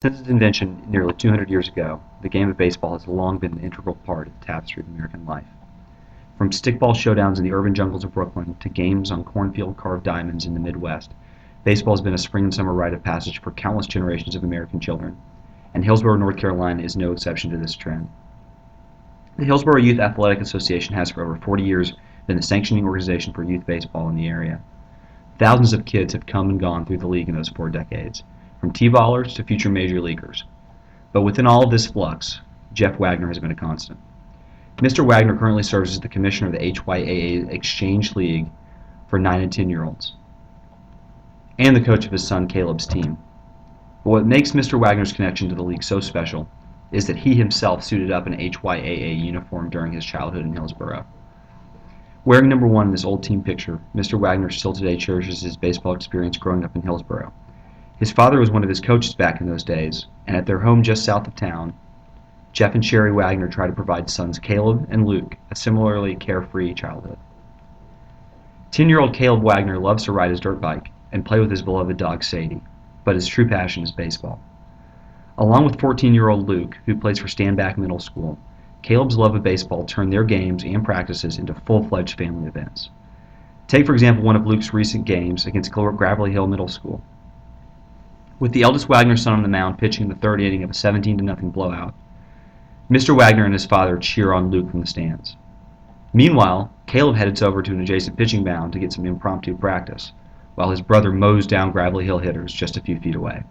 Since its invention nearly 200 years ago, the game of baseball has long been an integral part of the tapestry of American life. From stickball showdowns in the urban jungles of Brooklyn to games on cornfield-carved diamonds in the Midwest, baseball has been a spring and summer rite of passage for countless generations of American children, and Hillsborough, North Carolina is no exception to this trend. The Hillsborough Youth Athletic Association has for over 40 years been the sanctioning organization for youth baseball in the area. Thousands of kids have come and gone through the league in those 4 decades, from T-ballers to future major leaguers. But within all of this flux, Jeff Wagner has been a constant. Mr. Wagner currently serves as the commissioner of the HYAA Exchange League for 9 and 10-year-olds, and the coach of his son Caleb's team. But what makes Mr. Wagner's connection to the league so special is that he himself suited up in an HYAA uniform during his childhood in Hillsborough. Wearing number 1 in this old team picture, Mr. Wagner still today cherishes his baseball experience growing up in Hillsborough. His father was one of his coaches back in those days, and at their home just south of town, Jeff and Sherry Wagner try to provide sons Caleb and Luke a similarly carefree childhood. 10-year-old Caleb Wagner loves to ride his dirt bike and play with his beloved dog Sadie, but his true passion is baseball. Along with 14-year-old Luke, who plays for Stanback Middle School, Caleb's love of baseball turned their games and practices into full-fledged family events. Take, for example, one of Luke's recent games against Gravelly Hill Middle School. With the eldest Wagner son on the mound pitching the 3rd inning of a 17-0 blowout, Mr. Wagner and his father cheer on Luke from the stands. Meanwhile, Caleb heads over to an adjacent pitching mound to get some impromptu practice, while his brother mows down Gravelly Hill hitters just a few feet away.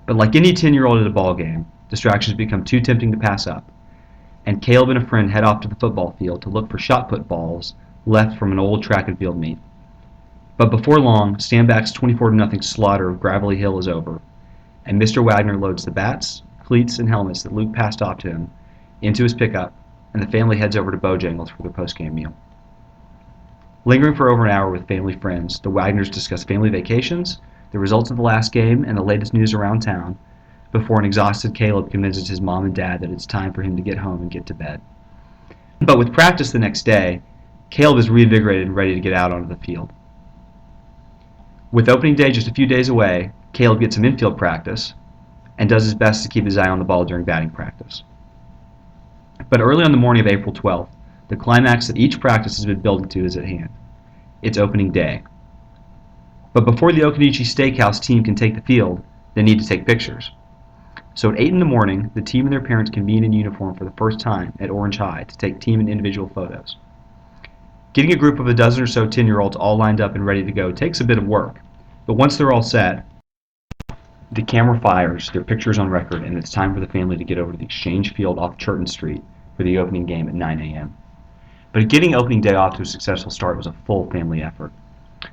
But like any 10-year-old at a ball game, distractions become too tempting to pass up, and Caleb and a friend head off to the football field to look for shot put balls left from an old track and field meet. But before long, Stanback's 24-0 slaughter of Gravelly Hill is over, and Mr. Wagner loads the bats, cleats, and helmets that Luke passed off to him into his pickup, and the family heads over to Bojangles for their post-game meal. Lingering for over an hour with family friends, the Wagners discuss family vacations, the results of the last game, and the latest news around town, before an exhausted Caleb convinces his mom and dad that it's time for him to get home and get to bed. But with practice the next day, Caleb is reinvigorated and ready to get out onto the field. With opening day just a few days away, Caleb gets some infield practice and does his best to keep his eye on the ball during batting practice. But early on the morning of April 12th, the climax that each practice has been building to is at hand. It's opening day. But before the Okanichi Steakhouse team can take the field, they need to take pictures. So at 8 in the morning, the team and their parents convene in uniform for the first time at Orange High to take team and individual photos. Getting a group of a dozen or so 10-year-olds all lined up and ready to go takes a bit of work, but once they're all set, the camera fires, their pictures on record, and it's time for the family to get over to the Exchange Field off Churton Street for the opening game at 9 a.m. But getting opening day off to a successful start was a full family effort.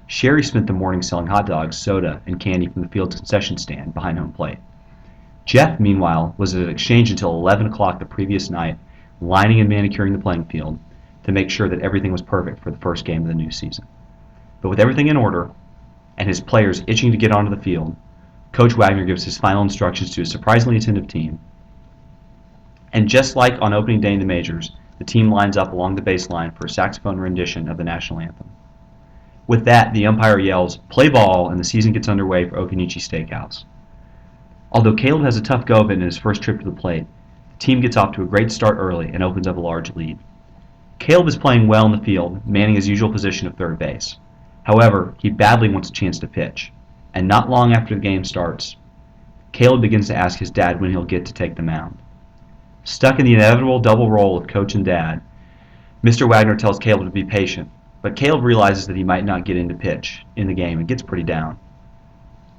Sherry spent the morning selling hot dogs, soda, and candy from the field's concession stand behind home plate. Jeff, meanwhile, was at Exchange until 11 o'clock the previous night, lining and manicuring the playing field to make sure that everything was perfect for the first game of the new season. But with everything in order, and his players itching to get onto the field, Coach Wagner gives his final instructions to a surprisingly attentive team. And just like on opening day in the majors, the team lines up along the baseline for a saxophone rendition of the national anthem. With that, the umpire yells, "Play ball," and the season gets underway for Okanichi Steakhouse. Although Caleb has a tough go of it in his first trip to the plate, the team gets off to a great start early and opens up a large lead. Caleb is playing well in the field, manning his usual position of third base. However, he badly wants a chance to pitch, and not long after the game starts, Caleb begins to ask his dad when he'll get to take the mound. Stuck in the inevitable double role of coach and dad, Mr. Wagner tells Caleb to be patient, but Caleb realizes that he might not get in to pitch in the game and gets pretty down.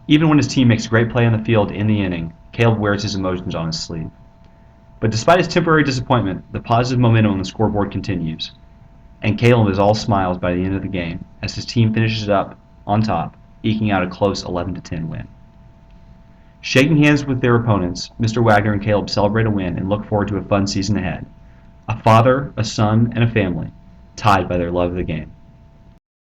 Even when his team makes a great play on the field in the inning, Caleb wears his emotions on his sleeve. But despite his temporary disappointment, the positive momentum on the scoreboard continues, and Caleb is all smiles by the end of the game as his team finishes up on top, eking out a close 11-10 win. Shaking hands with their opponents, Mr. Wagner and Caleb celebrate a win and look forward to a fun season ahead. A father, a son, and a family, tied by their love of the game.